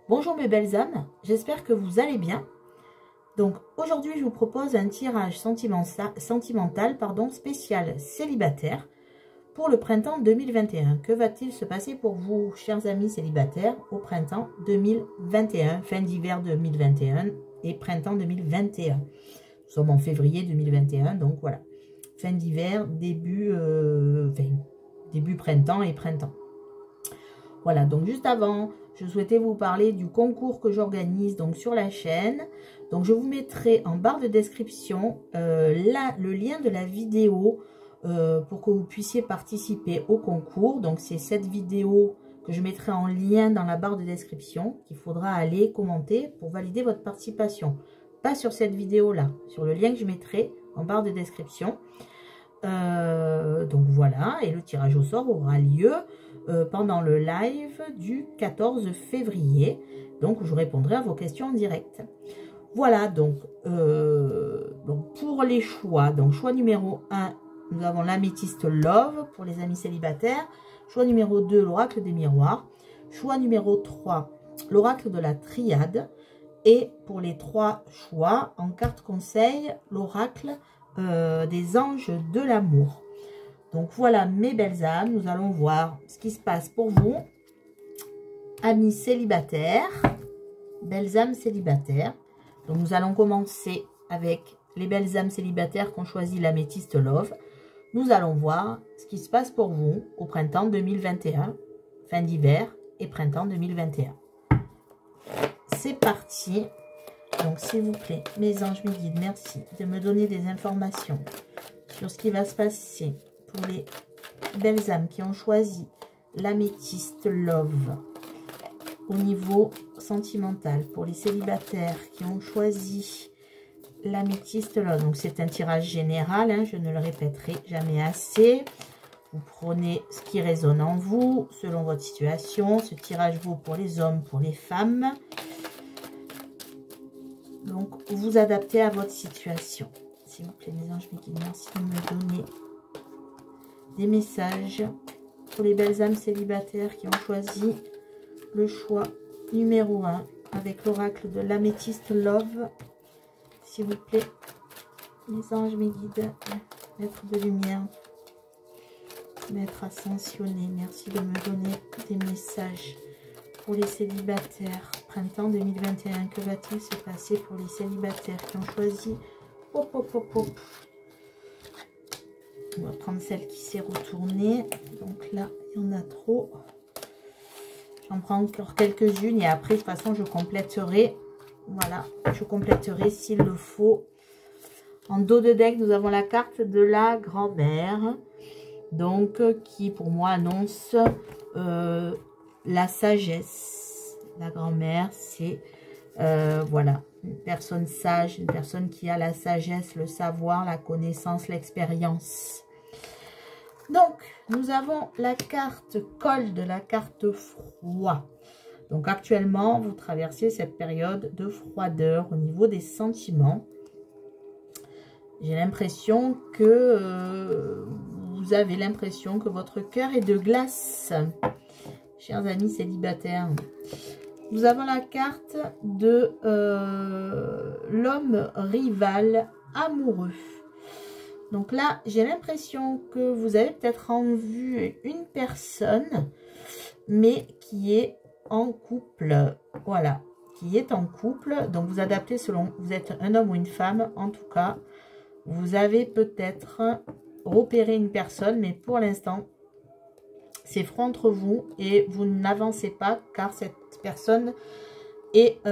Bonjour mes belles âmes, j'espère que vous allez bien. Donc aujourd'hui je vous propose un tirage sentimental spécial célibataire pour le printemps 2021. Que va-t-il se passer pour vous, chers amis célibataires, au printemps 2021, fin d'hiver 2021 et printemps 2021. Nous sommes en février 2021, donc voilà. Fin d'hiver, début printemps et printemps. Voilà, donc juste avant, je souhaitais vous parler du concours que j'organise donc sur la chaîne. Donc je vous mettrai en barre de description le lien de la vidéo pour que vous puissiez participer au concours. Donc c'est cette vidéo que je mettrai en lien dans la barre de description qu'il faudra aller commenter pour valider votre participation. Pas sur cette vidéo là, sur le lien que je mettrai en barre de description. Donc voilà, et le tirage au sort aura lieu pendant le live du 14 février. Donc je répondrai à vos questions en direct. Voilà, donc pour les choix, donc choix numéro 1, nous avons l'améthyste Love pour les amis célibataires. Choix numéro 2, l'oracle des miroirs. Choix numéro 3, l'oracle de la triade. Et pour les 3 choix, en carte conseil, l'oracle des anges de l'amour. Donc voilà mes belles âmes, nous allons voir ce qui se passe pour vous, amis célibataires, belles âmes célibataires. Donc nous allons commencer avec les belles âmes célibataires qui ont choisi l'améthyste Love. Nous allons voir ce qui se passe pour vous au printemps 2021, fin d'hiver et printemps 2021. C'est parti. Donc s'il vous plaît, mes anges, mes guides, merci de me donner des informations sur ce qui va se passer pour les belles âmes qui ont choisi l'améthyste Love au niveau sentimental, pour les célibataires qui ont choisi l'améthyste Love. Donc c'est un tirage général, hein, je ne le répéterai jamais assez. Vous prenez ce qui résonne en vous selon votre situation. Ce tirage vaut pour les hommes, pour les femmes. Donc vous adaptez à votre situation. S'il vous plaît mes anges, mes guides, merci de me donner des messages pour les belles âmes célibataires qui ont choisi le choix numéro 1 avec l'oracle de l'améthyste Love. S'il vous plaît, mes anges, mes guides, maître de lumière, maître ascensionné, merci de me donner des messages pour les célibataires. Printemps 2021, que va-t-il se passer pour les célibataires qui ont choisi hop. On va prendre celle qui s'est retournée. Donc là, il y en a trop. J'en prends encore quelques-unes et après, de toute façon, je compléterai. Voilà, je compléterai s'il le faut. En dos de deck, nous avons la carte de la grand-mère. Donc, qui pour moi annonce la sagesse. La grand-mère, c'est voilà, une personne sage, une personne qui a la sagesse, le savoir, la connaissance, l'expérience. Donc, nous avons la carte cold de la carte froid. Donc, actuellement, vous traversez cette période de froideur au niveau des sentiments. J'ai l'impression que vous avez l'impression que votre cœur est de glace, chers amis célibataires. Nous avons la carte de l'homme rival amoureux. Donc là, j'ai l'impression que vous avez peut-être en vue une personne, mais qui est en couple. Voilà, qui est en couple. Donc vous adaptez selon, vous êtes un homme ou une femme. En tout cas, vous avez peut-être repéré une personne, mais pour l'instant, c'est froid entre vous et vous n'avancez pas car cette personne est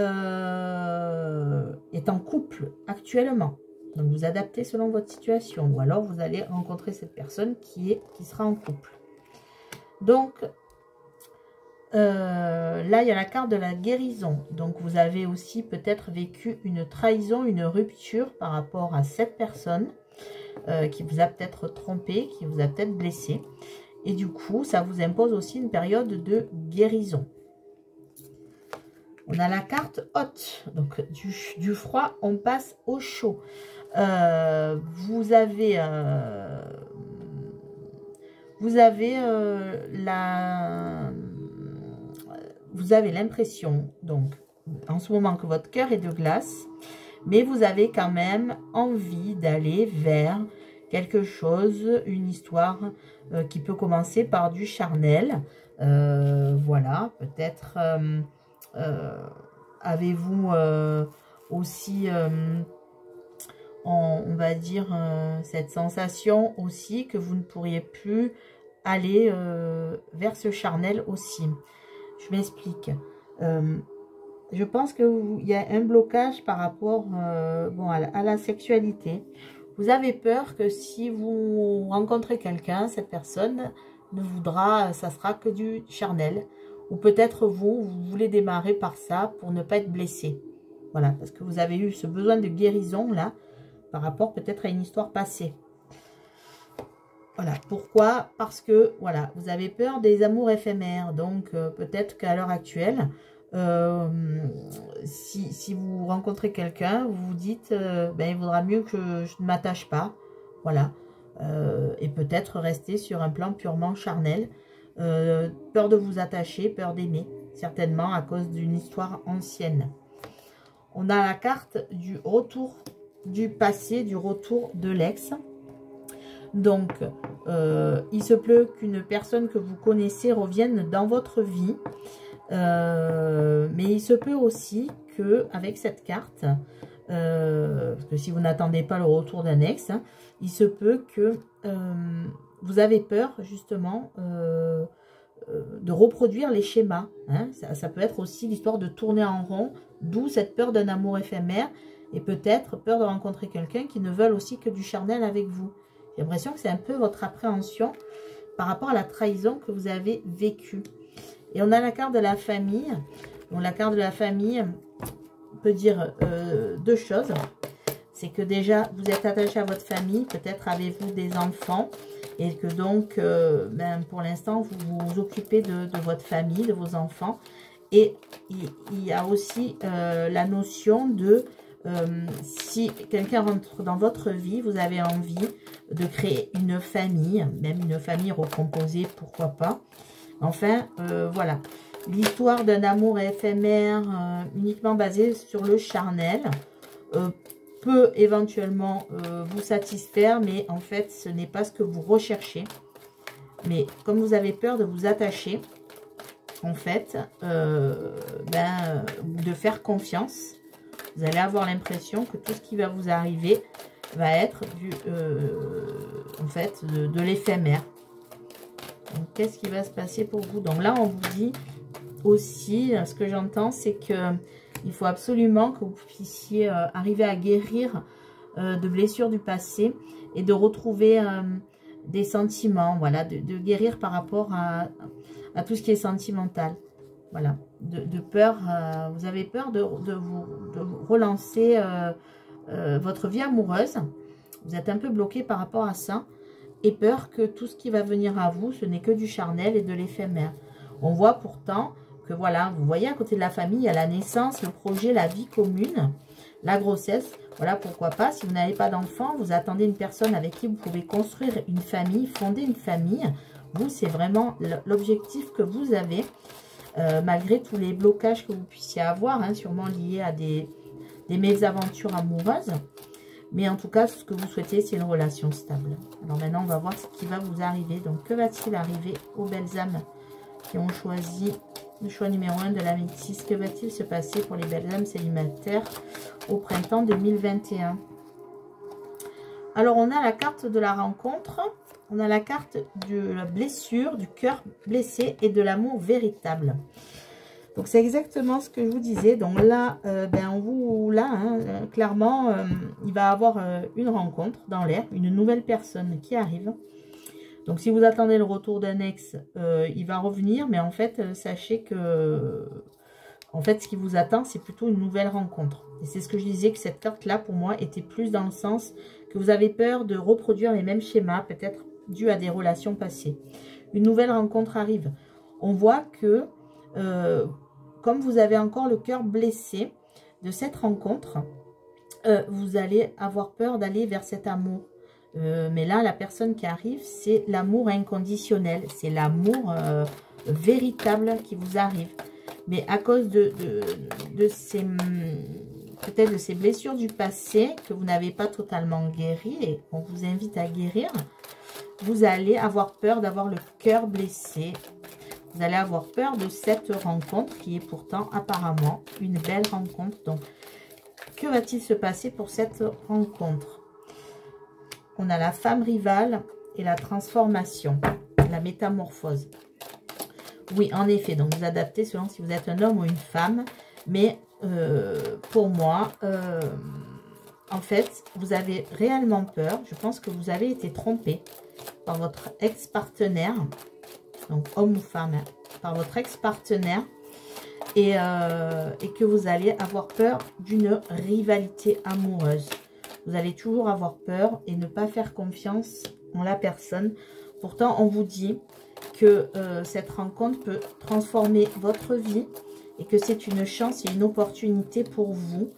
en couple actuellement. Donc vous adaptez selon votre situation ou alors vous allez rencontrer cette personne qui sera en couple. Donc là il y a la carte de la guérison. Donc vous avez aussi peut-être vécu une trahison, une rupture par rapport à cette personne qui vous a peut-être trompé, qui vous a peut-être blessé. Et du coup, ça vous impose aussi une période de guérison. On a la carte haute. Donc, du froid, on passe au chaud. Vous avez vous avez l'impression, donc, en ce moment, que votre cœur est de glace, mais vous avez quand même envie d'aller vers quelque chose, une histoire qui peut commencer par du charnel. Voilà, peut-être avez-vous aussi, on va dire, cette sensation aussi que vous ne pourriez plus aller vers ce charnel aussi. Je m'explique. Je pense qu'il y a un blocage par rapport bon, à la sexualité. Vous avez peur que si vous rencontrez quelqu'un, cette personne ne voudra, ça sera que du charnel. Ou peut-être vous voulez démarrer par ça pour ne pas être blessé. Voilà, parce que vous avez eu ce besoin de guérison là, par rapport peut-être à une histoire passée. Voilà, pourquoi? Parce que, voilà, vous avez peur des amours éphémères. Donc, peut-être qu'à l'heure actuelle, si vous rencontrez quelqu'un, vous vous dites, ben, il vaudra mieux que je ne m'attache pas. Voilà. Et peut-être rester sur un plan purement charnel. Peur de vous attacher, peur d'aimer. Certainement à cause d'une histoire ancienne. On a la carte du retour du passé, du retour de l'ex. Donc, il se peut qu'une personne que vous connaissez revienne dans votre vie. Mais il se peut aussi que avec cette carte, parce que si vous n'attendez pas le retour d'un ex, hein, il se peut que vous avez peur justement de reproduire les schémas. Hein. Ça peut être aussi l'histoire de tourner en rond, d'où cette peur d'un amour éphémère et peut-être peur de rencontrer quelqu'un qui ne veut aussi que du charnel avec vous. J'ai l'impression que c'est un peu votre appréhension par rapport à la trahison que vous avez vécue. Et on a la carte de la famille. Donc la carte de la famille peut dire deux choses. C'est que déjà, vous êtes attaché à votre famille. Peut-être avez-vous des enfants. Et que donc, ben, pour l'instant, vous vous occupez de votre famille, de vos enfants. Et il y a aussi la notion de... si quelqu'un rentre dans votre vie, vous avez envie de créer une famille, même une famille recomposée, pourquoi pas. Enfin, voilà. L'histoire d'un amour éphémère uniquement basé sur le charnel peut éventuellement vous satisfaire, mais en fait, ce n'est pas ce que vous recherchez. Mais comme vous avez peur de vous attacher, en fait, de faire confiance, vous allez avoir l'impression que tout ce qui va vous arriver va être en fait, de l'éphémère. Donc, qu'est-ce qui va se passer pour vous? Donc là, on vous dit aussi, ce que j'entends, c'est que il faut absolument que vous puissiez arriver à guérir de blessures du passé et de retrouver des sentiments, voilà, de guérir par rapport à tout ce qui est sentimental. Voilà, de peur, vous avez peur de relancer votre vie amoureuse. Vous êtes un peu bloqué par rapport à ça. Et peur que tout ce qui va venir à vous, ce n'est que du charnel et de l'éphémère. On voit pourtant que, voilà, vous voyez à côté de la famille, il y a la naissance, le projet, la vie commune, la grossesse. Voilà, pourquoi pas, si vous n'avez pas d'enfant, vous attendez une personne avec qui vous pouvez construire une famille, fonder une famille. Vous, c'est vraiment l'objectif que vous avez. Malgré tous les blocages que vous puissiez avoir, hein, sûrement liés à des mésaventures amoureuses. Mais en tout cas, ce que vous souhaitez, c'est une relation stable. Alors maintenant, on va voir ce qui va vous arriver. Donc, que va-t-il arriver aux belles âmes qui ont choisi le choix numéro 1 de la métisse? Que va-t-il se passer pour les belles âmes célibataires au printemps 2021? Alors, on a la carte de la rencontre. On a la carte de la blessure, du cœur blessé et de l'amour véritable. Donc, c'est exactement ce que je vous disais. Donc là, clairement, il va y avoir une rencontre dans l'air, une nouvelle personne qui arrive. Donc, si vous attendez le retour d'un ex, il va revenir. Mais en fait, sachez que, en fait, ce qui vous attend, c'est plutôt une nouvelle rencontre. Et c'est ce que je disais, que cette carte-là, pour moi, était plus dans le sens que vous avez peur de reproduire les mêmes schémas, peut-être dû à des relations passées. Une nouvelle rencontre arrive. On voit que... comme vous avez encore le cœur blessé de cette rencontre, vous allez avoir peur d'aller vers cet amour. Mais là, la personne qui arrive, c'est l'amour inconditionnel. C'est l'amour véritable qui vous arrive. mais à cause de ces... peut-être de ces blessures du passé que vous n'avez pas totalement guéri et qu'on vous invite à guérir, vous allez avoir peur d'avoir le cœur blessé. Vous allez avoir peur de cette rencontre qui est pourtant apparemment une belle rencontre. Donc, que va-t-il se passer pour cette rencontre? On a la femme rivale et la transformation, la métamorphose. Oui, en effet, donc vous adaptez selon si vous êtes un homme ou une femme. Mais pour moi, en fait, vous avez réellement peur. Je pense que vous avez été trompé par votre ex-partenaire. Donc, homme ou femme, hein, par votre ex-partenaire. Et que vous allez avoir peur d'une rivalité amoureuse. Vous allez toujours avoir peur et ne pas faire confiance en la personne. Pourtant, on vous dit que cette rencontre peut transformer votre vie et que c'est une chance et une opportunité pour vous.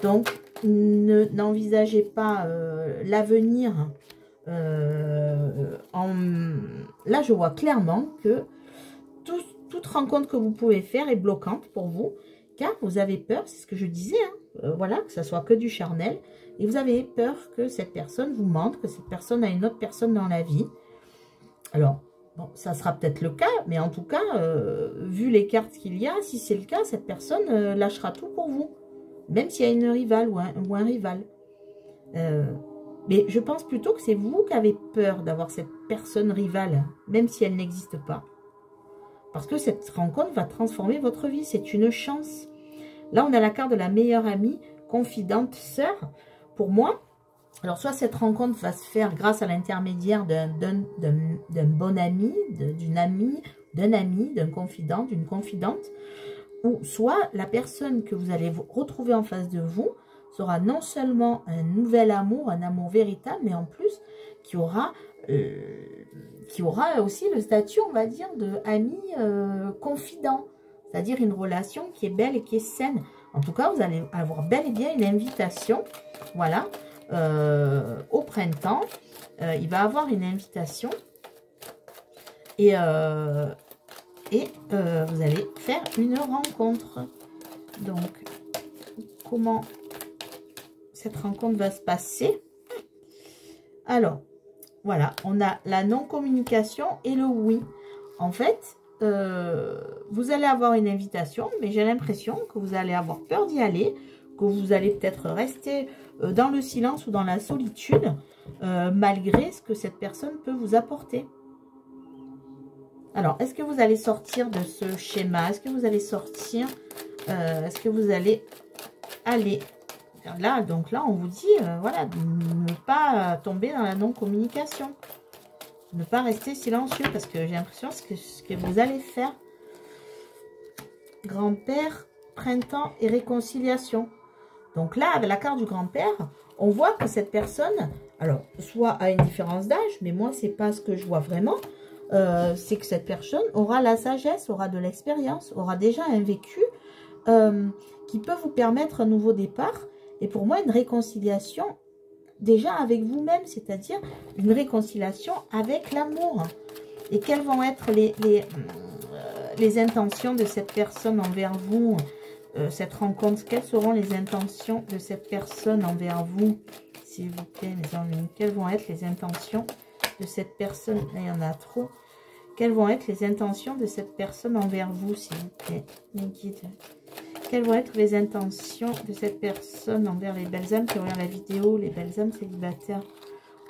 Donc, n'envisagez pas l'avenir. Là, je vois clairement que toute rencontre que vous pouvez faire est bloquante pour vous, car vous avez peur, c'est ce que je disais, hein, voilà, que ça soit que du charnel, et vous avez peur que cette personne vous mente, que cette personne a une autre personne dans la vie. Alors, bon, ça sera peut-être le cas, mais en tout cas, vu les cartes qu'il y a, si c'est le cas, cette personne lâchera tout pour vous, même s'il y a une rivale ou un rival. Mais je pense plutôt que c'est vous qui avez peur d'avoir cette personne rivale, même si elle n'existe pas. Parce que cette rencontre va transformer votre vie. C'est une chance. Là, on a la carte de la meilleure amie, confidente, sœur. Pour moi, alors soit cette rencontre va se faire grâce à l'intermédiaire d'un bon ami, d'un ami, d'un confident, d'une confidente. Ou soit la personne que vous allez retrouver en face de vous sera non seulement un nouvel amour, un amour véritable, mais en plus qui aura aussi le statut, on va dire, de ami confident. C'est-à-dire une relation qui est belle et qui est saine. En tout cas, vous allez avoir bel et bien une invitation, voilà, au printemps. Il va avoir une invitation et vous allez faire une rencontre. Donc, comment cette rencontre va se passer? Alors, voilà, on a la non-communication et le oui. En fait, vous allez avoir une invitation, mais j'ai l'impression que vous allez avoir peur d'y aller, que vous allez peut-être rester dans le silence ou dans la solitude, malgré ce que cette personne peut vous apporter. Alors, est-ce que vous allez sortir de ce schéma? Est-ce que vous allez sortir? Est-ce que vous allez aller là? Donc là, on vous dit, voilà, de ne pas tomber dans la non-communication. Ne pas rester silencieux, parce que j'ai l'impression que ce que vous allez faire. Grand-père, printemps et réconciliation. Donc là, avec la carte du grand-père, on voit que cette personne, alors, soit a une différence d'âge, mais moi, c'est pas ce que je vois vraiment. C'est que cette personne aura la sagesse, aura de l'expérience, aura déjà un vécu qui peut vous permettre un nouveau départ. Et pour moi, une réconciliation déjà avec vous-même, c'est-à-dire une réconciliation avec l'amour. Et quelles vont être les intentions de cette personne envers vous, cette rencontre? Quelles seront les intentions de cette personne envers vous, s'il vous plaît, mes amis? Quelles vont être les intentions de cette personne? Là, il y en a trop. Quelles vont être les intentions de cette personne envers vous, s'il vous plaît, mes guides? Quelles vont être les intentions de cette personne envers les belles âmes qui regardent la vidéo, les belles âmes célibataires?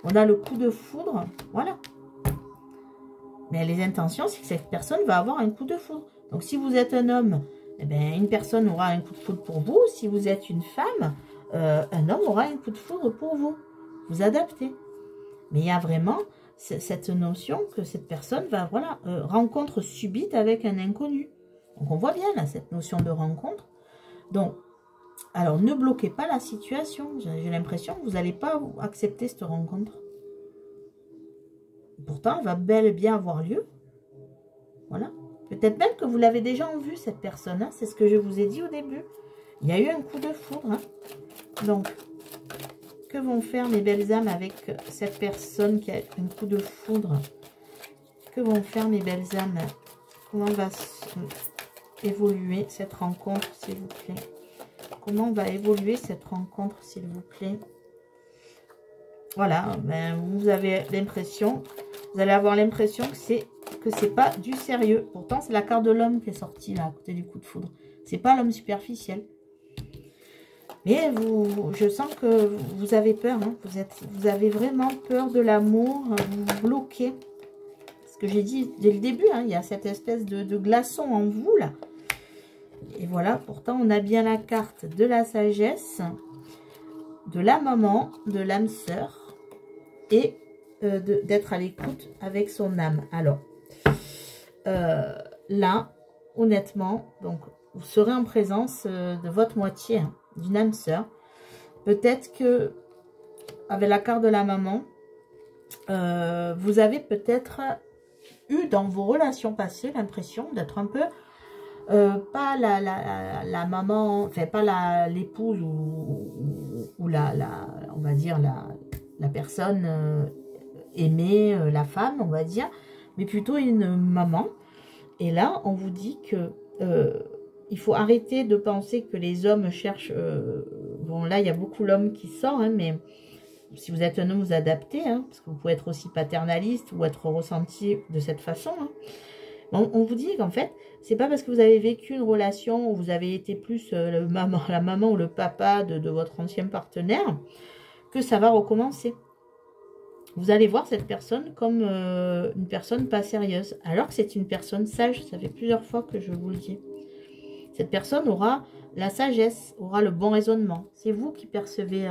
On a le coup de foudre, voilà. Mais les intentions, c'est que cette personne va avoir un coup de foudre. Donc, si vous êtes un homme, eh bien, une personne aura un coup de foudre pour vous. Si vous êtes une femme, un homme aura un coup de foudre pour vous. Vous adaptez. Mais il y a vraiment cette notion que cette personne va, voilà, rencontre subite avec un inconnu. Donc, on voit bien, là, cette notion de rencontre. Donc, alors, ne bloquez pas la situation. J'ai l'impression que vous n'allez pas accepter cette rencontre. Pourtant, elle va bel et bien avoir lieu. Voilà. Peut-être même que vous l'avez déjà en vue, cette personne. Hein. C'est ce que je vous ai dit au début. Il y a eu un coup de foudre. Hein. Donc, que vont faire mes belles âmes avec cette personne qui a un coup de foudre? Que vont faire mes belles âmes? Comment va évoluer cette rencontre, s'il vous plaît? Comment va évoluer cette rencontre, s'il vous plaît? Voilà, ben, vous avez l'impression, vous allez avoir l'impression que c'est pas du sérieux. Pourtant, c'est la carte de l'homme qui est sortie là, à côté du coup de foudre. C'est pas l'homme superficiel. Mais je sens que vous avez peur. Hein. Vous avez vraiment peur de l'amour. Vous vous bloquez. Ce que j'ai dit dès le début, hein, il y a cette espèce de glaçon en vous là. Et voilà, pourtant on a bien la carte de la sagesse, de la maman, de l'âme sœur et d'être à l'écoute avec son âme. Alors, là, honnêtement, donc vous serez en présence de votre moitié, hein, d'une âme sœur. Peut-être que, avec la carte de la maman, vous avez peut-être eu dans vos relations passées l'impression d'être un peu, pas la maman, enfin pas l'épouse ou on va dire la personne aimée, la femme, on va dire, mais plutôt une maman. Et là, on vous dit que il faut arrêter de penser que les hommes cherchent... bon, là, il y a beaucoup l'homme qui sort, hein, mais si vous êtes un homme, vous adaptez, hein, parce que vous pouvez être aussi paternaliste ou être ressenti de cette façon. Hein. On vous dit qu'en fait, c'est pas parce que vous avez vécu une relation où vous avez été plus la maman ou le papa de votre ancien partenaire que ça va recommencer. Vous allez voir cette personne comme une personne pas sérieuse, alors que c'est une personne sage. Ça fait plusieurs fois que je vous le dis. Cette personne aura la sagesse, aura le bon raisonnement. C'est vous qui percevez,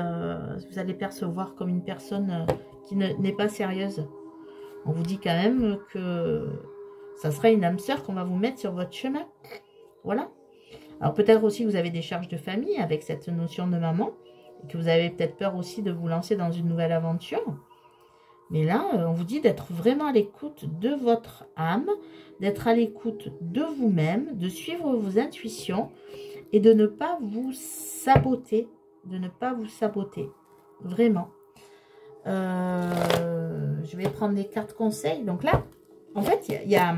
vous allez percevoir comme une personne qui n'est pas sérieuse. On vous dit quand même que ça sera une âme sœur qu'on va vous mettre sur votre chemin. Voilà. Alors peut-être aussi que vous avez des charges de famille avec cette notion de maman, et que vous avez peut-être peur aussi de vous lancer dans une nouvelle aventure. Mais là, on vous dit d'être vraiment à l'écoute de votre âme, d'être à l'écoute de vous-même, de suivre vos intuitions et de ne pas vous saboter. De ne pas vous saboter. Vraiment. Je vais prendre des cartes conseils. Donc là, en fait, il y a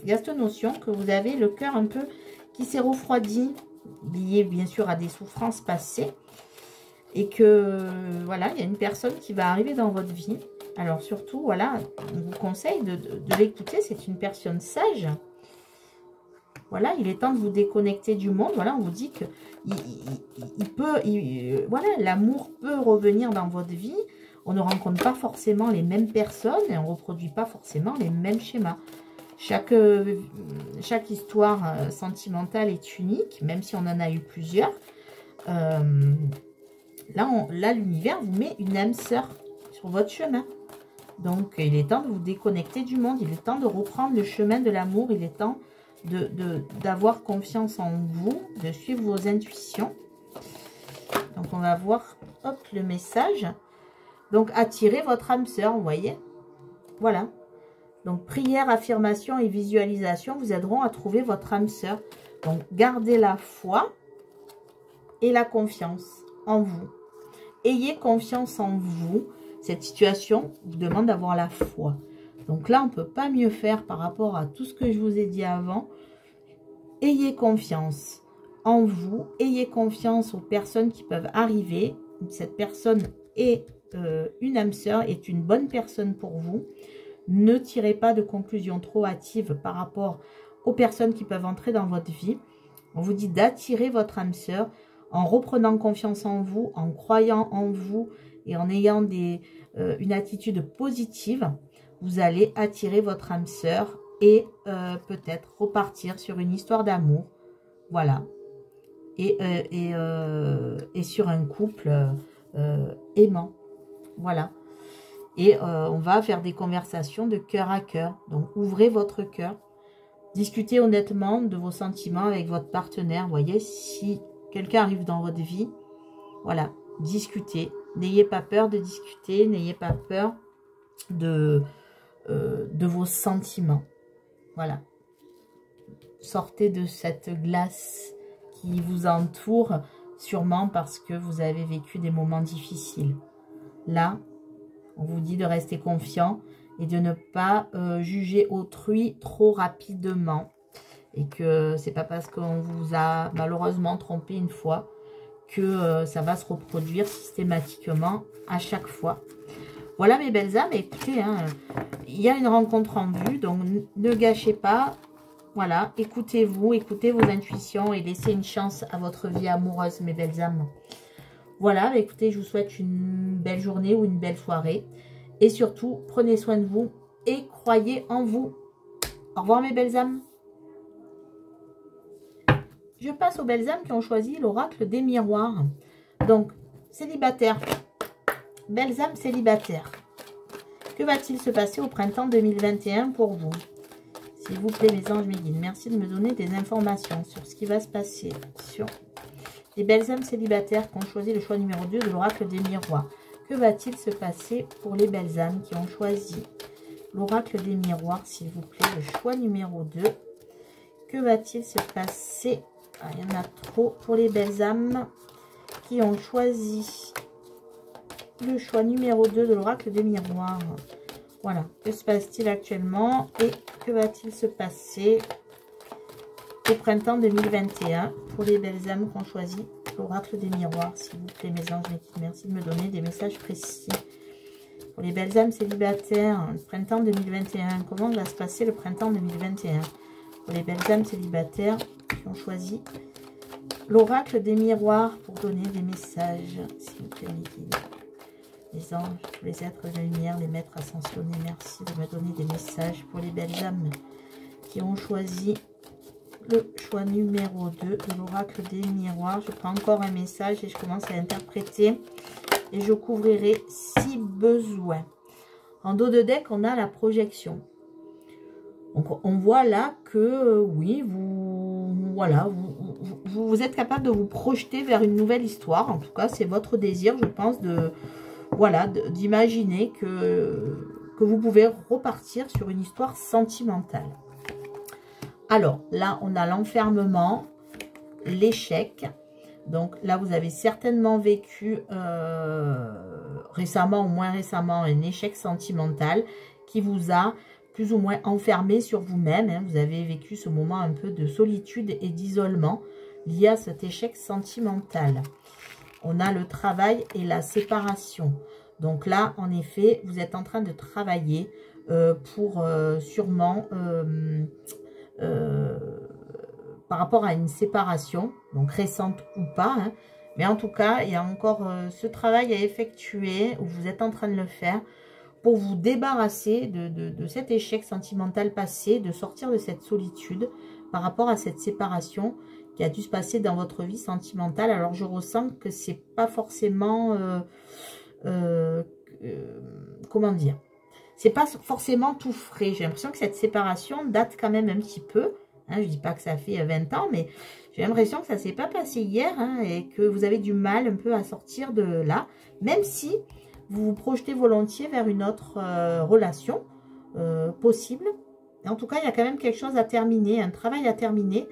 cette notion que vous avez le cœur un peu qui s'est refroidi, lié bien sûr à des souffrances passées. Et que, voilà, il y a une personne qui va arriver dans votre vie. Alors surtout, voilà, on vous conseille de l'écouter, c'est une personne sage. Voilà, il est temps de vous déconnecter du monde. Voilà, on vous dit que voilà, l'amour peut revenir dans votre vie. On ne rencontre pas forcément les mêmes personnes et on ne reproduit pas forcément les mêmes schémas. Chaque histoire sentimentale est unique, même si on en a eu plusieurs. Là, l'univers vous met une âme sœur sur votre chemin. Donc, il est temps de vous déconnecter du monde. Il est temps de reprendre le chemin de l'amour. Il est temps d'avoir confiance en vous, de suivre vos intuitions. Donc, on va voir, hop, le message. Donc, attirez votre âme sœur, vous voyez. Voilà. Donc, prière, affirmation et visualisation vous aideront à trouver votre âme sœur. Donc, gardez la foi et la confiance en vous. Ayez confiance en vous. Cette situation vous demande d'avoir la foi. Donc là, on ne peut pas mieux faire par rapport à tout ce que je vous ai dit avant. Ayez confiance en vous. Ayez confiance aux personnes qui peuvent arriver. Cette personne est une âme sœur, est une bonne personne pour vous. Ne tirez pas de conclusions trop hâtives par rapport aux personnes qui peuvent entrer dans votre vie. On vous dit d'attirer votre âme sœur en reprenant confiance en vous, en croyant en vous et en ayant une attitude positive. Vous allez attirer votre âme sœur et peut-être repartir sur une histoire d'amour. Voilà. Et sur un couple aimant. Voilà. Et on va faire des conversations de cœur à cœur. Donc, ouvrez votre cœur. Discutez honnêtement de vos sentiments avec votre partenaire. Vous voyez, si quelqu'un arrive dans votre vie, voilà, discutez. N'ayez pas peur de discuter. N'ayez pas peur de vos sentiments. Voilà. Sortez de cette glace qui vous entoure, sûrement parce que vous avez vécu des moments difficiles. Là, on vous dit de rester confiant et de ne pas juger autrui trop rapidement. Et que c'est pas parce qu'on vous a malheureusement trompé une fois que ça va se reproduire systématiquement à chaque fois. Voilà mes belles âmes, écoutez, hein, il y a une rencontre en vue, donc ne gâchez pas. Voilà, écoutez-vous, écoutez vos intuitions et laissez une chance à votre vie amoureuse, mes belles âmes. Voilà, écoutez, je vous souhaite une belle journée ou une belle soirée. Et surtout, prenez soin de vous et croyez en vous. Au revoir mes belles âmes. Je passe aux belles âmes qui ont choisi l'oracle des miroirs. Donc, célibataire. Belles âmes célibataires. Que va-t-il se passer au printemps 2021 pour vous? S'il vous plaît, mes anges, mes guides, merci de me donner des informations sur ce qui va se passer sur les belles âmes célibataires qui ont choisi le choix numéro 2 de l'oracle des miroirs. Que va-t-il se passer pour les belles âmes qui ont choisi l'oracle des miroirs, s'il vous plaît, le choix numéro 2? Que va-t-il se passer? Ah, il y en a trop pour les belles âmes qui ont choisi le choix numéro 2 de l'oracle des miroirs. Voilà, que se passe-t-il actuellement et que va-t-il se passer au printemps 2021 pour les belles âmes qui ont choisi l'oracle des miroirs, s'il vous plaît, mes anges, merci de me donner des messages précis. Pour les belles âmes célibataires, le printemps 2021, comment va se passer le printemps 2021? Pour les belles âmes célibataires qui ont choisi l'oracle des miroirs pour donner des messages, s'il vous plaît, mes guides. Les anges, tous les êtres de lumière, les maîtres ascensionnés, merci de me donner des messages pour les belles âmes qui ont choisi le choix numéro 2 de l'oracle des miroirs. Je prends encore un message et je commence à interpréter et je couvrirai si besoin. En dos de deck, on a la projection. Donc, on voit là que oui, vous êtes capable de vous projeter vers une nouvelle histoire. En tout cas, c'est votre désir, je pense, d'imaginer que vous pouvez repartir sur une histoire sentimentale. Alors, là, on a l'enfermement, l'échec. Donc, là, vous avez certainement vécu récemment ou moins récemment un échec sentimental qui vous a plus ou moins enfermé sur vous-même. Hein. Vous avez vécu ce moment un peu de solitude et d'isolement lié à cet échec sentimental. On a le travail et la séparation. Donc là, en effet, vous êtes en train de travailler pour sûrement... par rapport à une séparation, donc récente ou pas, hein. Mais en tout cas, il y a encore ce travail à effectuer, où vous êtes en train de le faire, pour vous débarrasser de cet échec sentimental passé, de sortir de cette solitude par rapport à cette séparation qui a dû se passer dans votre vie sentimentale. Alors je ressens que c'est pas forcément, comment dire, c'est pas forcément tout frais. J'ai l'impression que cette séparation date quand même un petit peu. Hein, je ne dis pas que ça fait 20 ans, mais j'ai l'impression que ça ne s'est pas passé hier, hein, et que vous avez du mal un peu à sortir de là, même si vous vous projetez volontiers vers une autre relation possible. Et en tout cas, il y a quand même quelque chose à terminer, un travail à terminer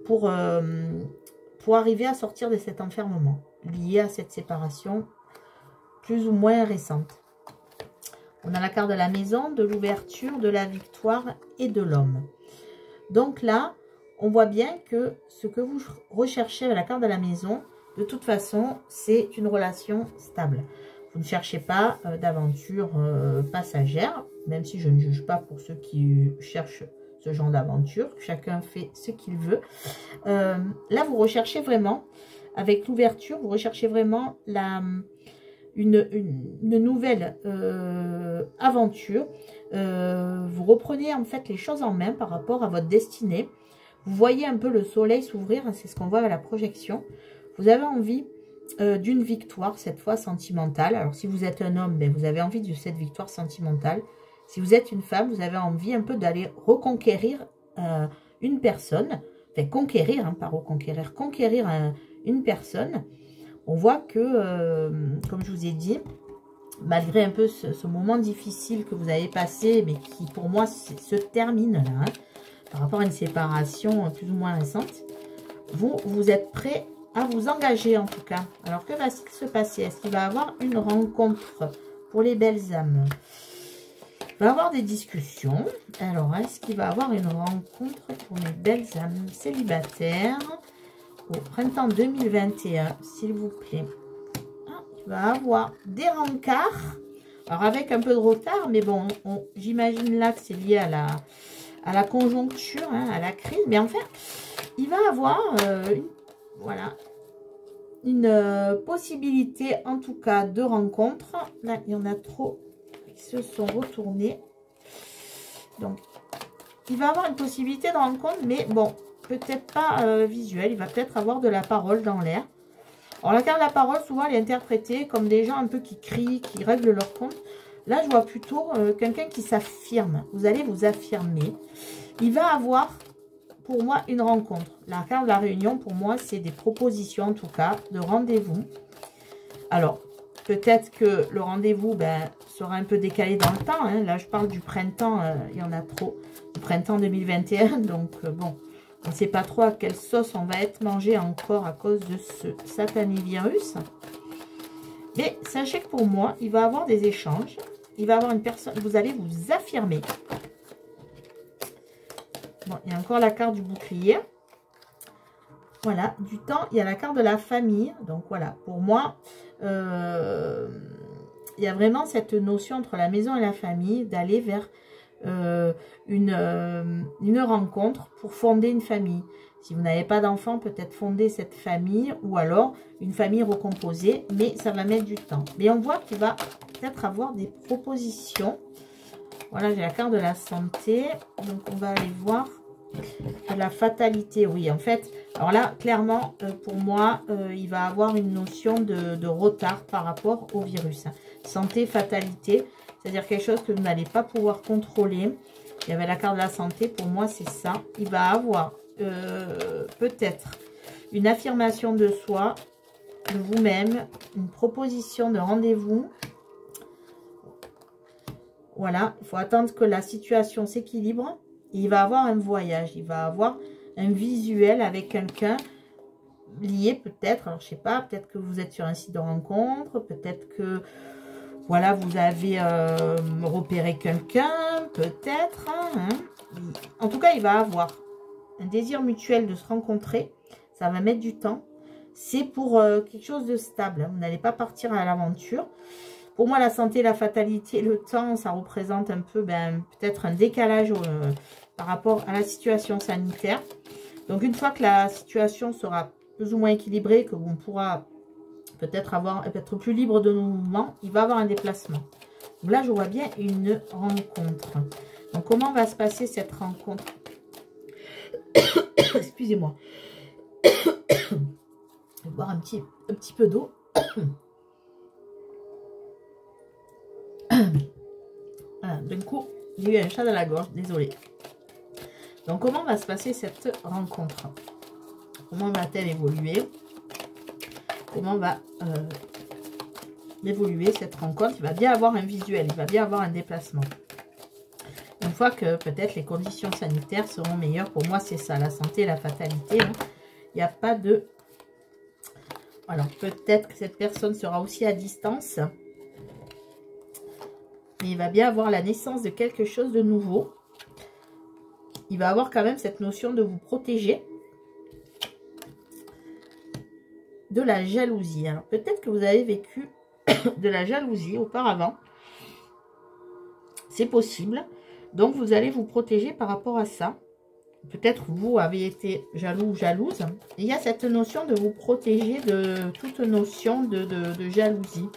pour arriver à sortir de cet enfermement lié à cette séparation plus ou moins récente. On a la carte de la maison, de l'ouverture, de la victoire et de l'homme. Donc là, on voit bien que ce que vous recherchez avec la carte de la maison, de toute façon, c'est une relation stable. Vous ne cherchez pas d'aventure passagère, même si je ne juge pas pour ceux qui cherchent ce genre d'aventure. Chacun fait ce qu'il veut. Là, vous recherchez vraiment, avec l'ouverture, vous recherchez vraiment une nouvelle aventure. Vous reprenez en fait les choses en main par rapport à votre destinée. Vous voyez un peu le soleil s'ouvrir, c'est ce qu'on voit à la projection. Vous avez envie d'une victoire, cette fois sentimentale. Alors si vous êtes un homme, ben, vous avez envie de cette victoire sentimentale. Si vous êtes une femme, vous avez envie un peu d'aller reconquérir une personne. Enfin conquérir, hein, pas reconquérir, conquérir une personne. On voit que, comme je vous ai dit, malgré un peu ce moment difficile que vous avez passé, mais qui pour moi se termine là, hein, par rapport à une séparation plus ou moins récente, vous êtes prêt à vous engager en tout cas. Alors que va-t-il se passer? Est-ce qu'il va y avoir une rencontre pour les belles âmes? Il va avoir des discussions. Alors, est-ce qu'il va avoir une rencontre pour mes belles âmes célibataires au printemps 2021, s'il vous plaît? Ah, il va avoir des rencarts. Alors, avec un peu de retard, mais bon, j'imagine là que c'est lié à la conjoncture, hein, à la crise. Mais enfin, il va avoir une possibilité, en tout cas, de rencontre. Là, il y en a trop qui se sont retournés. Donc, il va avoir une possibilité de rencontre, mais bon, peut-être pas visuel. Il va peut-être avoir de la parole dans l'air. Alors, la carte de la parole, souvent, elle est interprétée comme des gens un peu qui crient, qui règlent leur compte. Là, je vois plutôt quelqu'un qui s'affirme. Vous allez vous affirmer. Il va avoir, pour moi, une rencontre. La carte de la réunion, pour moi, c'est des propositions, en tout cas, de rendez-vous. Alors, peut-être que le rendez-vous sera un peu décalé dans le temps. Hein. Là, je parle du printemps, il y en a trop. Du printemps 2021, donc bon, on ne sait pas trop à quelle sauce on va être mangé encore à cause de ce satané virus. Mais sachez que pour moi, il va avoir des échanges. Il va avoir une personne, vous allez vous affirmer. Bon, il y a encore la carte du bouclier. Voilà, du temps, il y a la carte de la famille. Donc voilà, pour moi, il y a vraiment cette notion entre la maison et la famille d'aller vers une rencontre pour fonder une famille. Si vous n'avez pas d'enfant, peut-être fonder cette famille ou alors une famille recomposée, mais ça va mettre du temps. Mais on voit qu'il va peut-être avoir des propositions. Voilà, j'ai la carte de la santé. Donc, on va aller voir de la fatalité. Oui, en fait, alors là, clairement, pour moi, il va avoir une notion de retard par rapport au virus. Santé, fatalité, c'est-à-dire quelque chose que vous n'allez pas pouvoir contrôler. Il y avait la carte de la santé, pour moi, c'est ça. Il va avoir peut-être une affirmation de soi, de vous-même, une proposition de rendez-vous. Voilà, il faut attendre que la situation s'équilibre. Il va avoir un voyage, il va avoir un visuel avec quelqu'un lié peut-être, alors je sais pas, peut-être que vous êtes sur un site de rencontre, peut-être que voilà, vous avez repéré quelqu'un, peut-être. Hein. En tout cas, il va avoir un désir mutuel de se rencontrer. Ça va mettre du temps. C'est pour quelque chose de stable. Vous n'allez pas partir à l'aventure. Pour moi, la santé, la fatalité, le temps, ça représente un peu peut-être un décalage par rapport à la situation sanitaire. Donc, une fois que la situation sera plus ou moins équilibrée, que l'on pourra peut-être être plus libre de nos mouvements, il va avoir un déplacement. Donc là, je vois bien une rencontre. Donc, comment va se passer cette rencontre? Excusez-moi. Je vais boire un petit peu d'eau. Voilà, d'un coup, j'ai eu un chat dans la gorge, désolée. Donc, comment va se passer cette rencontre? Comment va-t-elle évoluer? Comment va évoluer cette rencontre? Il va bien avoir un visuel, il va bien avoir un déplacement. Une fois que peut-être les conditions sanitaires seront meilleures, pour moi c'est ça, la santé, la fatalité. Hein. Il n'y a pas de... Alors peut-être que cette personne sera aussi à distance. Mais il va bien avoir la naissance de quelque chose de nouveau. Il va avoir quand même cette notion de vous protéger. De la jalousie. Alors peut-être que vous avez vécu de la jalousie auparavant. C'est possible. Donc vous allez vous protéger par rapport à ça. Peut-être vous avez été jaloux ou jalouse. Et il y a cette notion de vous protéger de toute notion de jalousie.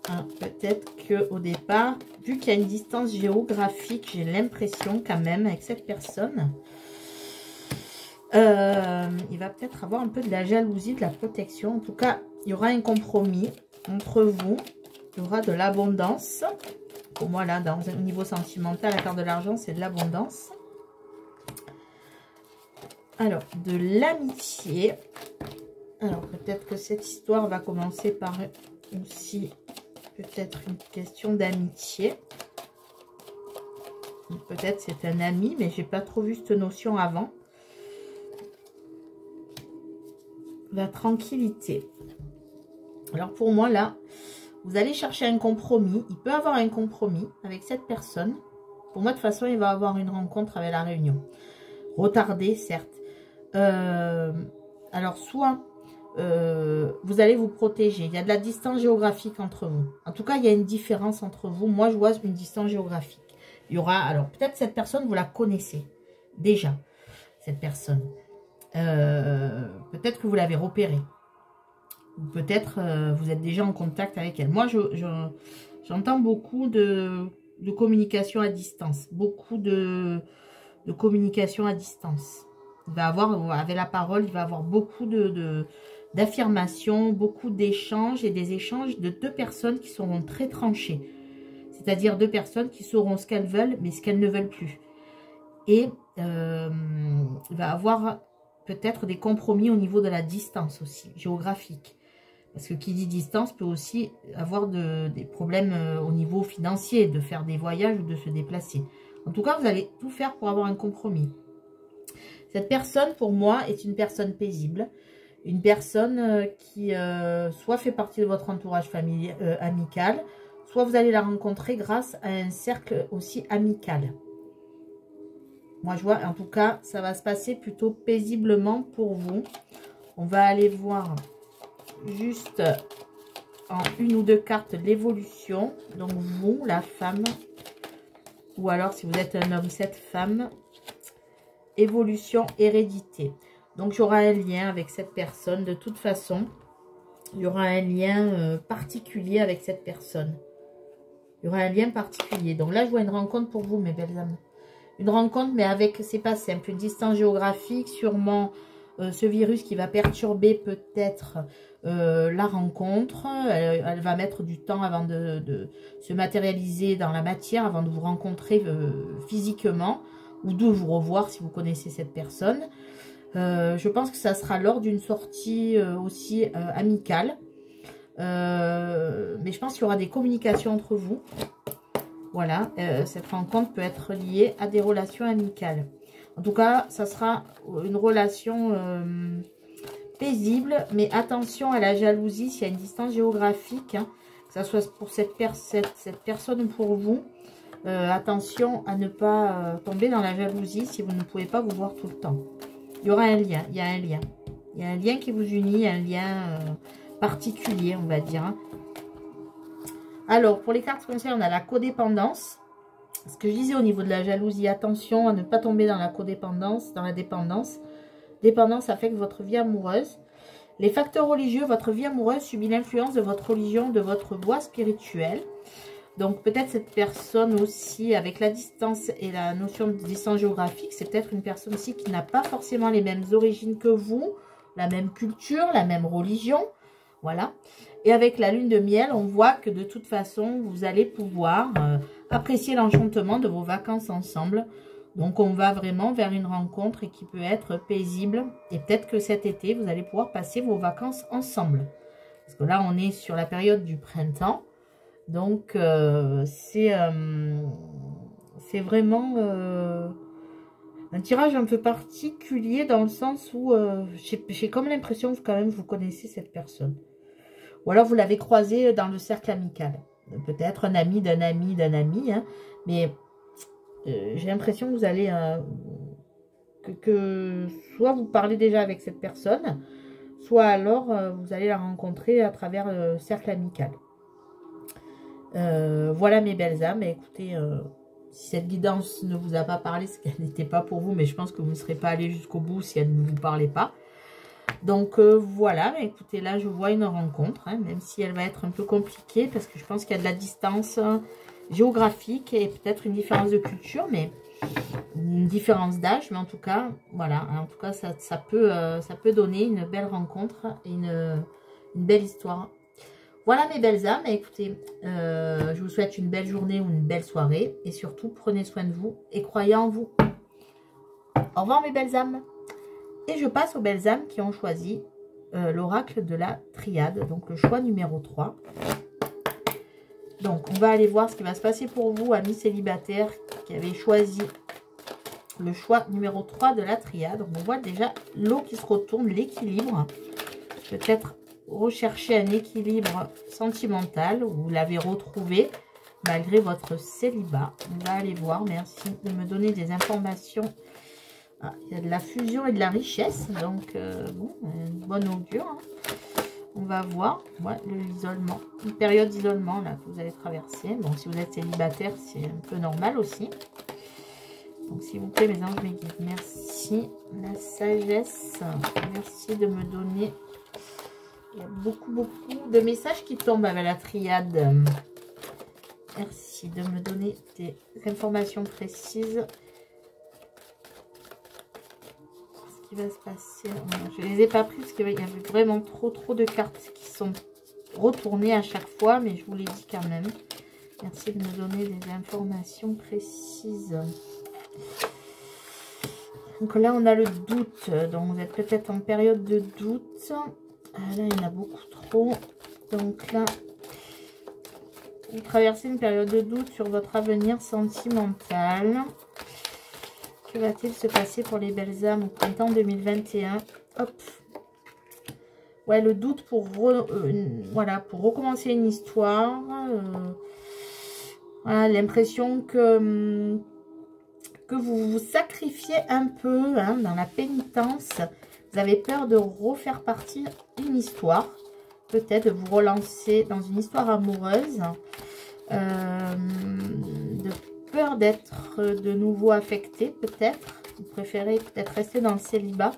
Hein, peut-être qu'au départ, vu qu'il y a une distance géographique, j'ai l'impression quand même avec cette personne... il va peut-être avoir un peu de la jalousie, de la protection. En tout cas, il y aura un compromis entre vous. Il y aura de l'abondance. Pour moi, là, au niveau sentimental, la carte de l'argent, c'est de l'abondance. Alors, de l'amitié. Alors, peut-être que cette histoire va commencer par aussi peut-être une question d'amitié. Peut-être c'est un ami, mais j'ai pas trop vu cette notion avant. La tranquillité. Alors pour moi là, Vous allez chercher un compromis. Il peut avoir un compromis avec cette personne. Pour moi, de toute façon, il va avoir une rencontre avec la réunion. Retardée, certes. Alors, soit vous allez vous protéger. Il y a de la distance géographique entre vous. En tout cas, il y a une différence entre vous. Moi, je vois une distance géographique. Il y aura, alors peut-être cette personne, vous la connaissez déjà, cette personne. Peut-être que vous l'avez repérée. Ou peut-être vous êtes déjà en contact avec elle. Moi, j'entends beaucoup de communication à distance. Beaucoup de communication à distance. Il va avoir, avec la parole, il va avoir beaucoup d'affirmations, beaucoup d'échanges et des échanges de deux personnes qui seront très tranchées. C'est-à-dire deux personnes qui sauront ce qu'elles veulent, mais ce qu'elles ne veulent plus. Et il va avoir peut-être des compromis au niveau de la distance aussi, géographique. Parce que qui dit distance peut aussi avoir des problèmes au niveau financier, de faire des voyages ou de se déplacer. En tout cas, vous allez tout faire pour avoir un compromis. Cette personne, pour moi, est une personne paisible. Une personne qui soit fait partie de votre entourage familial, amical, soit vous allez la rencontrer grâce à un cercle aussi amical. Moi, je vois, en tout cas, ça va se passer plutôt paisiblement pour vous. On va aller voir juste en une ou deux cartes l'évolution. Donc, vous, la femme, ou alors si vous êtes un homme, cette femme, évolution, hérédité. Donc, il y aura un lien avec cette personne. De toute façon, il y aura un lien particulier avec cette personne. Il y aura un lien particulier. Donc là, je vois une rencontre pour vous, mes belles âmes. Une rencontre, mais avec, c'est pas simple, une distance géographique, sûrement ce virus qui va perturber peut-être la rencontre. Elle va mettre du temps avant de se matérialiser dans la matière, avant de vous rencontrer physiquement, ou de vous revoir si vous connaissez cette personne. Je pense que ça sera lors d'une sortie aussi amicale. Mais je pense qu'il y aura des communications entre vous. Voilà, cette rencontre peut être liée à des relations amicales. En tout cas, ça sera une relation paisible, mais attention à la jalousie s'il y a une distance géographique, hein, que ce soit pour cette personne ou pour vous. Attention à ne pas tomber dans la jalousie si vous ne pouvez pas vous voir tout le temps. Il y aura un lien, il y a un lien. Il y a un lien qui vous unit, un lien particulier, on va dire. Hein. Alors, pour les cartes conseils, on a la codépendance. Ce que je disais au niveau de la jalousie, attention à ne pas tomber dans la codépendance, dans la dépendance. Dépendance affecte votre vie amoureuse. Les facteurs religieux, votre vie amoureuse subit l'influence de votre religion, de votre voie spirituelle. Donc, peut-être cette personne aussi, avec la distance et la notion de distance géographique, c'est peut-être une personne aussi qui n'a pas forcément les mêmes origines que vous, la même culture, la même religion. Voilà. Et avec la lune de miel, on voit que de toute façon, vous allez pouvoir apprécier l'enchantement de vos vacances ensemble. Donc, on va vraiment vers une rencontre qui peut être paisible. Et peut-être que cet été, vous allez pouvoir passer vos vacances ensemble. Parce que là, on est sur la période du printemps. Donc, c'est vraiment un tirage un peu particulier dans le sens où j'ai comme l'impression que quand même vous connaissez cette personne. Ou alors vous l'avez croisé dans le cercle amical. Peut-être un ami d'un ami d'un ami. Hein, mais j'ai l'impression que vous allez... que soit vous parlez déjà avec cette personne, soit alors vous allez la rencontrer à travers le cercle amical. Voilà mes belles âmes. Écoutez, si cette guidance ne vous a pas parlé, c'est qu'elle n'était pas pour vous, mais je pense que vous ne serez pas allé jusqu'au bout si elle ne vous parlait pas. Donc voilà, écoutez, là je vois une rencontre, hein, même si elle va être un peu compliquée, parce que je pense qu'il y a de la distance géographique et peut-être une différence de culture, mais une différence d'âge, mais en tout cas, voilà, en tout cas ça peut donner une belle rencontre et une belle histoire. Voilà mes belles âmes, écoutez, je vous souhaite une belle journée ou une belle soirée, et surtout prenez soin de vous et croyez en vous. Au revoir mes belles âmes. Et je passe aux belles âmes qui ont choisi l'oracle de la triade, donc le choix numéro 3. Donc, on va aller voir ce qui va se passer pour vous, amis célibataires qui avez choisi le choix numéro 3 de la triade. On voit déjà l'eau qui se retourne, l'équilibre. Peut-être recherchez un équilibre sentimental, vous l'avez retrouvé malgré votre célibat. On va aller voir. Merci de me donner des informations. Ah, il y a de la fusion et de la richesse, donc bon, une bonne augure. Hein. On va voir. Ouais, l'isolement, une période d'isolement là que vous allez traverser. Bon, si vous êtes célibataire, c'est un peu normal aussi. Donc, s'il vous plaît, mes anges, mes guides, merci. La sagesse, merci de me donner. Il y a beaucoup de messages qui tombent avec la triade. Merci de me donner des informations précises. Ce qui va se passer. Je ne les ai pas prises parce qu'il y avait vraiment trop de cartes qui sont retournées à chaque fois, mais je vous l'ai dit quand même. Merci de me donner des informations précises. Donc là, on a le doute. Donc, vous êtes peut-être en période de doute. Là, il y en a beaucoup trop. Donc là, vous traversez une période de doute sur votre avenir sentimental. Que va-t-il se passer pour les belles âmes au printemps 2021? Hop. Ouais, le doute pour, voilà, pour recommencer une histoire. Voilà, l'impression que vous vous sacrifiez un peu hein, dans la pénitence. Vous avez peur de refaire partir une histoire. Peut-être de vous relancer dans une histoire amoureuse. De peur d'être de nouveau affecté, peut-être. Vous préférez peut-être rester dans le célibat.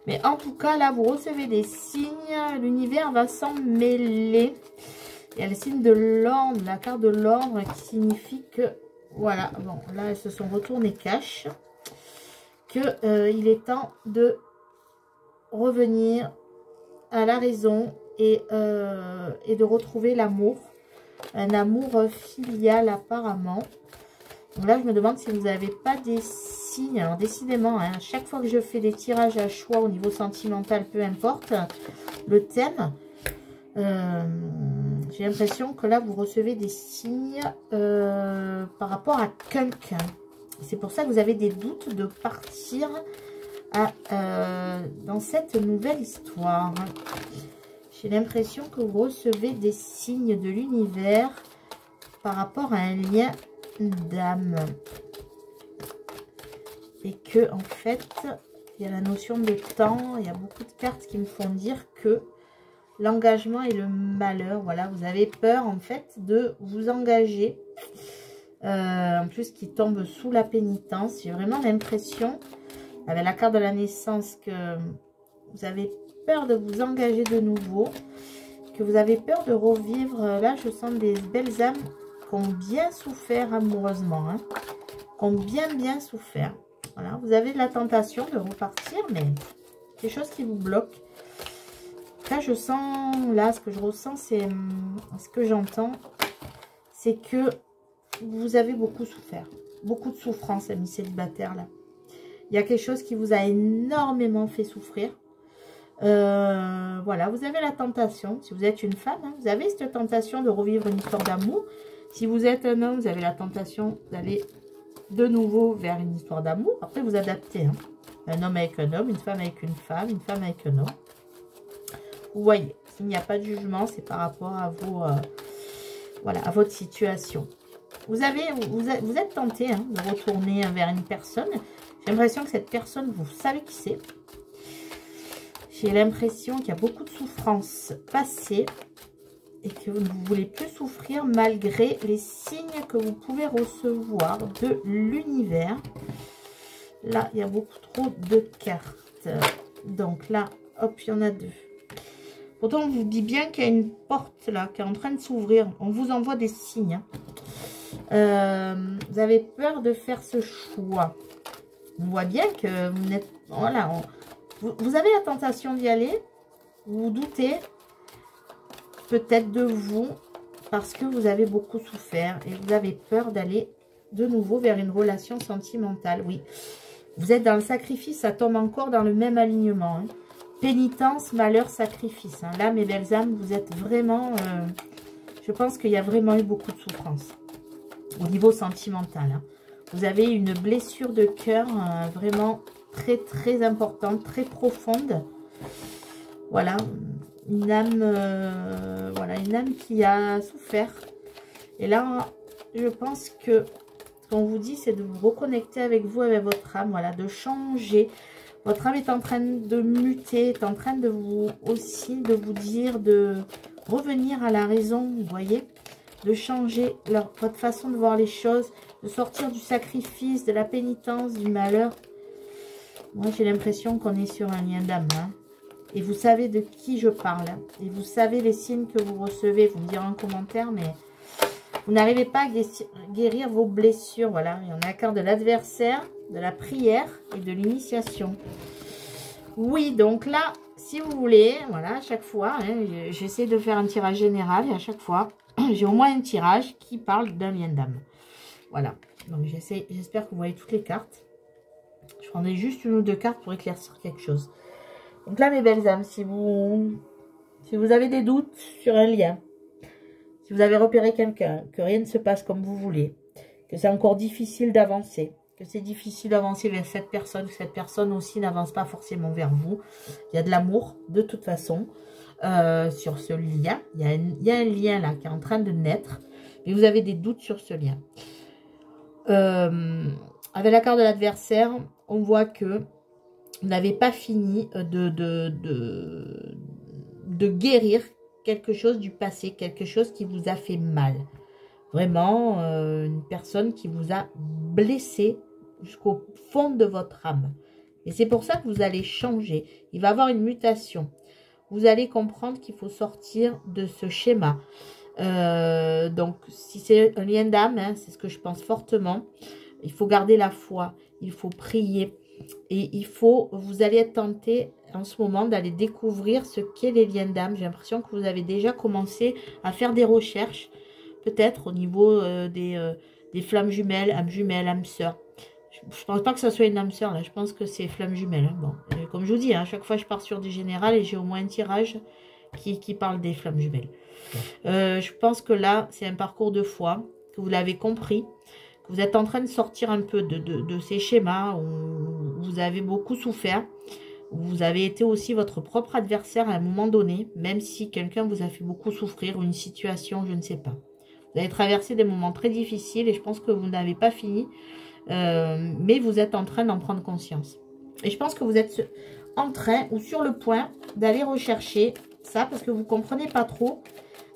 Mais en tout cas, là, vous recevez des signes. L'univers va s'en mêler. Il y a le signe de l'ordre, la carte de l'ordre qui signifie que... Voilà, bon, là, elles se sont retournées cash. Il est temps de revenir à la raison et de retrouver l'amour. Un amour filial apparemment. Donc là, je me demande si vous n'avez pas des signes. Alors, décidément, hein, à chaque fois que je fais des tirages à choix au niveau sentimental, peu importe le thème, j'ai l'impression que là, vous recevez des signes par rapport à quelqu'un. C'est pour ça que vous avez des doutes de partir dans cette nouvelle histoire. J'ai l'impression que vous recevez des signes de l'univers par rapport à un lien d'âme. Et que, en fait, il y a la notion de temps. Il y a beaucoup de cartes qui me font dire que l'engagement et le malheur. Voilà, vous avez peur, en fait, de vous engager. En plus, qui tombe sous la pénitence. J'ai vraiment l'impression, avec la carte de la naissance, que vous avez peur de vous engager de nouveau, que vous avez peur de revivre. Là, je sens des belles âmes qui ont bien souffert amoureusement, hein, qui ont bien souffert. Voilà, vous avez la tentation de repartir, mais quelque chose qui vous bloque. Là, je sens, là, ce que je ressens, c'est ce que j'entends, c'est que vous avez beaucoup souffert, beaucoup de souffrance, amis célibataires, là. Il y a quelque chose qui vous a énormément fait souffrir. Voilà, vous avez la tentation, si vous êtes une femme, hein, vous avez cette tentation de revivre une histoire d'amour. Si vous êtes un homme, vous avez la tentation d'aller de nouveau vers une histoire d'amour. Après, vous adaptez, hein. Un homme avec un homme, une femme avec une femme avec un homme. Vous voyez, s'il n'y a pas de jugement, c'est par rapport à vos, voilà, à votre situation. Vous êtes tenté hein, de retourner vers une personne. J'ai l'impression que cette personne, vous savez qui c'est. J'ai l'impression qu'il y a beaucoup de souffrances passées et que vous ne voulez plus souffrir malgré les signes que vous pouvez recevoir de l'univers. Là, il y a beaucoup trop de cartes. Donc là, hop, il y en a deux. Pourtant, on vous dit bien qu'il y a une porte là qui est en train de s'ouvrir. On vous envoie des signes. Vous avez peur de faire ce choix. On voit bien que vous n'êtes... Voilà, vous avez la tentation d'y aller. Vous doutez peut-être de vous parce que vous avez beaucoup souffert et vous avez peur d'aller de nouveau vers une relation sentimentale. Oui, vous êtes dans le sacrifice. Ça tombe encore dans le même alignement. Hein. Pénitence, malheur, sacrifice. Hein. Là, mes belles âmes, vous êtes vraiment... je pense qu'il y a vraiment eu beaucoup de souffrance au niveau sentimental. Hein. Vous avez une blessure de cœur vraiment très importante, très profonde. Voilà. une âme, voilà, une âme qui a souffert. Et là, je pense que ce qu'on vous dit, c'est de vous reconnecter avec vous, avec votre âme, voilà, de changer. Votre âme est en train de muter, est en train de vous aussi, de vous dire de revenir à la raison, vous voyez, de changer votre façon de voir les choses, de sortir du sacrifice, de la pénitence, du malheur. Moi, j'ai l'impression qu'on est sur un lien d'âme, hein. Et vous savez de qui je parle, hein. Et vous savez les signes que vous recevez. Vous me direz en commentaire, mais vous n'arrivez pas à guérir vos blessures. Voilà, il y en a la carte de l'adversaire, de la prière et de l'initiation. Oui, donc là, si vous voulez, voilà, à chaque fois, hein, j'essaie de faire un tirage général et à chaque fois, j'ai au moins un tirage qui parle d'un lien d'âme. Voilà, donc j'espère que vous voyez toutes les cartes. Je prendrai juste une ou deux cartes pour éclaircir quelque chose. Donc là, mes belles âmes, si vous avez des doutes sur un lien, si vous avez repéré quelqu'un, que rien ne se passe comme vous voulez, que c'est encore difficile d'avancer, que c'est difficile d'avancer vers cette personne, que cette personne aussi n'avance pas forcément vers vous, il y a de l'amour de toute façon sur ce lien. Il y a un lien là qui est en train de naître, mais vous avez des doutes sur ce lien. Avec la carte de l'adversaire, on voit que vous n'avez pas fini de guérir quelque chose du passé, quelque chose qui vous a fait mal. Vraiment, une personne qui vous a blessé jusqu'au fond de votre âme. Et c'est pour ça que vous allez changer. Il va y avoir une mutation. Vous allez comprendre qu'il faut sortir de ce schéma. Donc, si c'est un lien d'âme, hein, c'est ce que je pense fortement, il faut garder la foi, il faut prier. Et vous allez être tenté en ce moment d'aller découvrir ce qu'est les liens d'âme. J'ai l'impression que vous avez déjà commencé à faire des recherches, peut-être au niveau des flammes jumelles, âme sœur. Je ne pense pas que ça soit une âme sœur, là. Je pense que c'est flammes jumelles. Hein. Bon, comme je vous dis, hein, à chaque fois je pars sur du général et j'ai au moins un tirage qui parle des flammes jumelles. Je pense que là, c'est un parcours de foi, que vous l'avez compris. Vous êtes en train de sortir un peu de ces schémas où vous avez beaucoup souffert. Où vous avez été aussi votre propre adversaire à un moment donné, même si quelqu'un vous a fait beaucoup souffrir ou une situation, je ne sais pas. Vous avez traversé des moments très difficiles et je pense que vous n'avez pas fini. Mais vous êtes en train d'en prendre conscience. Et je pense que vous êtes en train ou sur le point d'aller rechercher ça parce que vous ne comprenez pas trop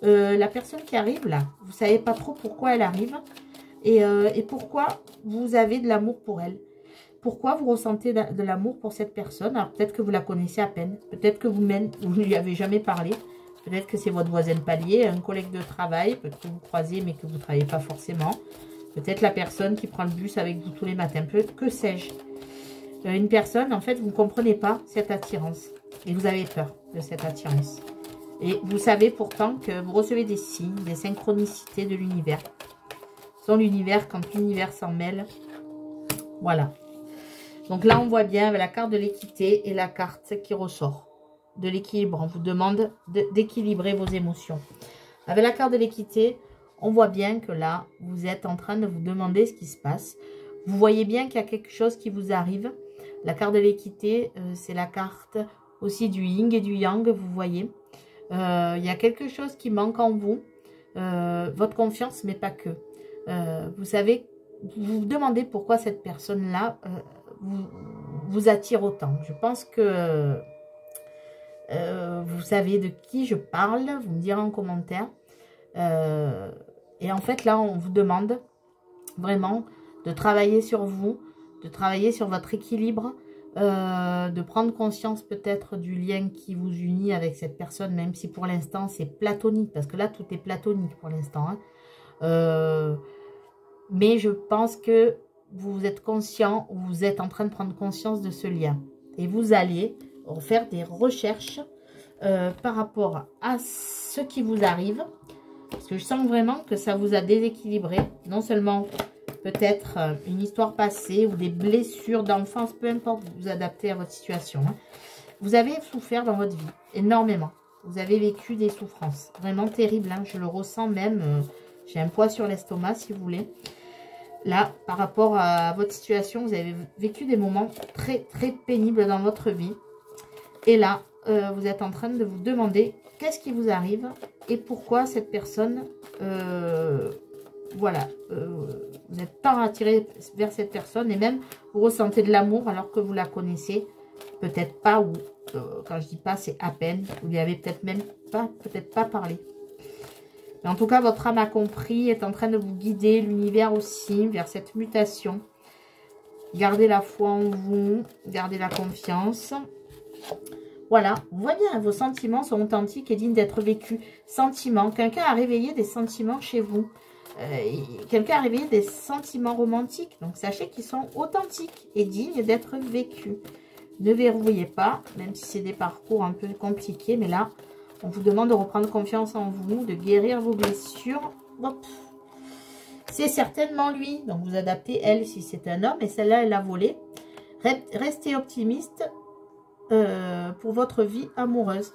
la personne qui arrive là. Vous ne savez pas trop pourquoi elle arrive. Et pourquoi vous avez de l'amour pour elle. Pourquoi vous ressentez de l'amour pour cette personne. Alors peut-être que vous la connaissez à peine. Peut-être que vous-même, vous ne lui avez jamais parlé. Peut-être que c'est votre voisin de palier, un collègue de travail. Peut-être que vous croisez mais que vous ne travaillez pas forcément. Peut-être la personne qui prend le bus avec vous tous les matins. Que sais-je. Une personne, en fait, vous ne comprenez pas cette attirance. Et vous avez peur de cette attirance. Et vous savez pourtant que vous recevez des signes, des synchronicités de l'univers. Dans l'univers, quand l'univers s'en mêle. Voilà. Donc là, on voit bien avec la carte de l'équité et la carte qui ressort de l'équilibre. On vous demande d'équilibrer vos émotions. Avec la carte de l'équité, on voit bien que là, vous êtes en train de vous demander ce qui se passe. Vous voyez bien qu'il y a quelque chose qui vous arrive. La carte de l'équité, c'est la carte aussi du yin et du yang, vous voyez. Il y a quelque chose qui manque en vous. Votre confiance, mais pas que. Vous savez, vous vous demandez pourquoi cette personne-là vous attire autant. Je pense que vous savez de qui je parle, vous me direz en commentaire. Et en fait, là, on vous demande vraiment de travailler sur vous, de travailler sur votre équilibre, de prendre conscience peut-être du lien qui vous unit avec cette personne, même si pour l'instant, c'est platonique, parce que là, tout est platonique pour l'instant, hein. Mais je pense que vous êtes conscient, ou vous êtes en train de prendre conscience de ce lien. Et vous allez faire des recherches par rapport à ce qui vous arrive. Parce que je sens vraiment que ça vous a déséquilibré. Non seulement peut-être une histoire passée ou des blessures d'enfance, peu importe, vous adaptez à votre situation. Hein. Vous avez souffert dans votre vie, énormément. Vous avez vécu des souffrances vraiment terribles. Hein. Je le ressens même... j'ai un poids sur l'estomac, si vous voulez. Là, par rapport à votre situation, vous avez vécu des moments très, très pénibles dans votre vie. Et là, vous êtes en train de vous demander qu'est-ce qui vous arrive et pourquoi cette personne, voilà, vous n'êtes pas attiré vers cette personne et même vous ressentez de l'amour alors que vous la connaissez, peut-être pas, ou quand je dis pas, c'est à peine, vous lui avez peut-être même pas, parlé. Mais en tout cas, votre âme a compris, est en train de vous guider, l'univers aussi, vers cette mutation. Gardez la foi en vous, gardez la confiance. Voilà, vous voyez, hein, vos sentiments sont authentiques et dignes d'être vécus. Sentiments, quelqu'un a réveillé des sentiments chez vous. Quelqu'un a réveillé des sentiments romantiques. Donc, sachez qu'ils sont authentiques et dignes d'être vécus. Ne verrouillez pas, même si c'est des parcours un peu compliqués. Mais là, on vous demande de reprendre confiance en vous, de guérir vos blessures. C'est certainement lui. Donc, vous adaptez elle si c'est un homme. Et celle-là, elle a volé. Restez optimiste pour votre vie amoureuse.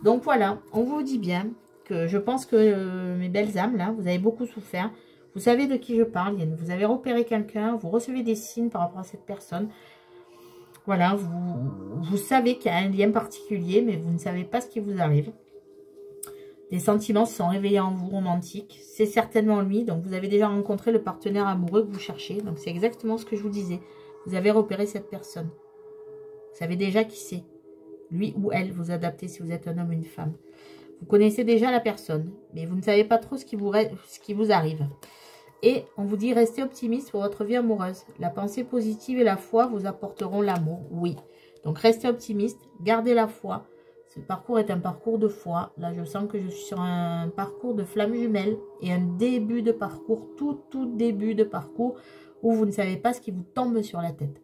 Donc, voilà, on vous dit bien que je pense que mes belles âmes, là, vous avez beaucoup souffert. Vous savez de qui je parle. Vous avez repéré quelqu'un. Vous recevez des signes par rapport à cette personne. Voilà, vous savez qu'il y a un lien particulier, mais vous ne savez pas ce qui vous arrive. Des sentiments se sont réveillés en vous, romantiques. C'est certainement lui. Donc, vous avez déjà rencontré le partenaire amoureux que vous cherchez. Donc, c'est exactement ce que je vous disais. Vous avez repéré cette personne. Vous savez déjà qui c'est. Lui ou elle, vous adaptez si vous êtes un homme ou une femme. Vous connaissez déjà la personne, mais vous ne savez pas trop ce qui vous arrive. Et on vous dit, restez optimiste pour votre vie amoureuse. La pensée positive et la foi vous apporteront l'amour, oui. Donc, restez optimiste, gardez la foi. Ce parcours est un parcours de foi. Là, je sens que je suis sur un parcours de flamme jumelle et un début de parcours, tout début de parcours où vous ne savez pas ce qui vous tombe sur la tête.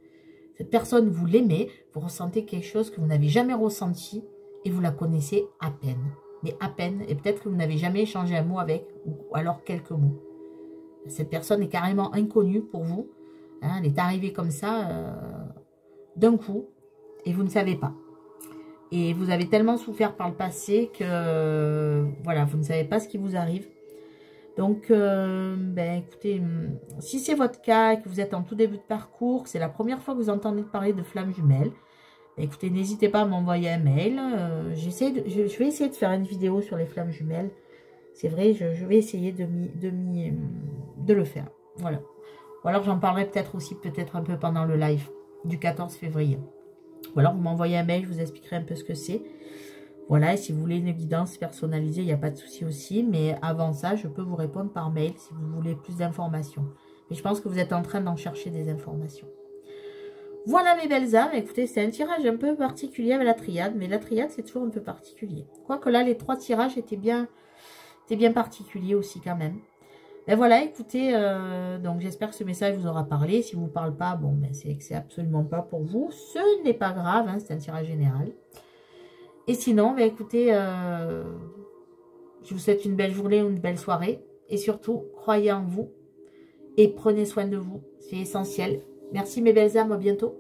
Cette personne, vous l'aimez, vous ressentez quelque chose que vous n'avez jamais ressenti et vous la connaissez à peine. Mais à peine, et peut-être que vous n'avez jamais échangé un mot avec, ou alors quelques mots. Cette personne est carrément inconnue pour vous. Hein, elle est arrivée comme ça, d'un coup, et vous ne savez pas. Et vous avez tellement souffert par le passé que, voilà, vous ne savez pas ce qui vous arrive. Donc, écoutez, si c'est votre cas et que vous êtes en tout début de parcours, que c'est la première fois que vous entendez parler de flammes jumelles, écoutez, n'hésitez pas à m'envoyer un mail. Je vais essayer de faire une vidéo sur les flammes jumelles. C'est vrai, je vais essayer de le faire. Voilà. Ou alors j'en parlerai peut-être aussi, un peu pendant le live du 14 février. Ou alors vous m'envoyez un mail, je vous expliquerai un peu ce que c'est. Voilà, et si vous voulez une guidance personnalisée, il n'y a pas de souci aussi. Mais avant ça, je peux vous répondre par mail si vous voulez plus d'informations. Mais je pense que vous êtes en train d'en chercher des informations. Voilà mes belles âmes, écoutez, c'est un tirage un peu particulier avec la triade. Mais la triade, c'est toujours un peu particulier. Quoique là, les 3 tirages étaient bien particuliers aussi quand même. Ben voilà, écoutez, donc j'espère que ce message vous aura parlé. Si vous ne parle pas, bon, ben c'est que c'est absolument pas pour vous. Ce n'est pas grave, hein, c'est un tirage général. Et sinon, ben écoutez, je vous souhaite une belle journée ou une belle soirée. Et surtout, croyez en vous et prenez soin de vous. C'est essentiel. Merci mes belles âmes, à bientôt.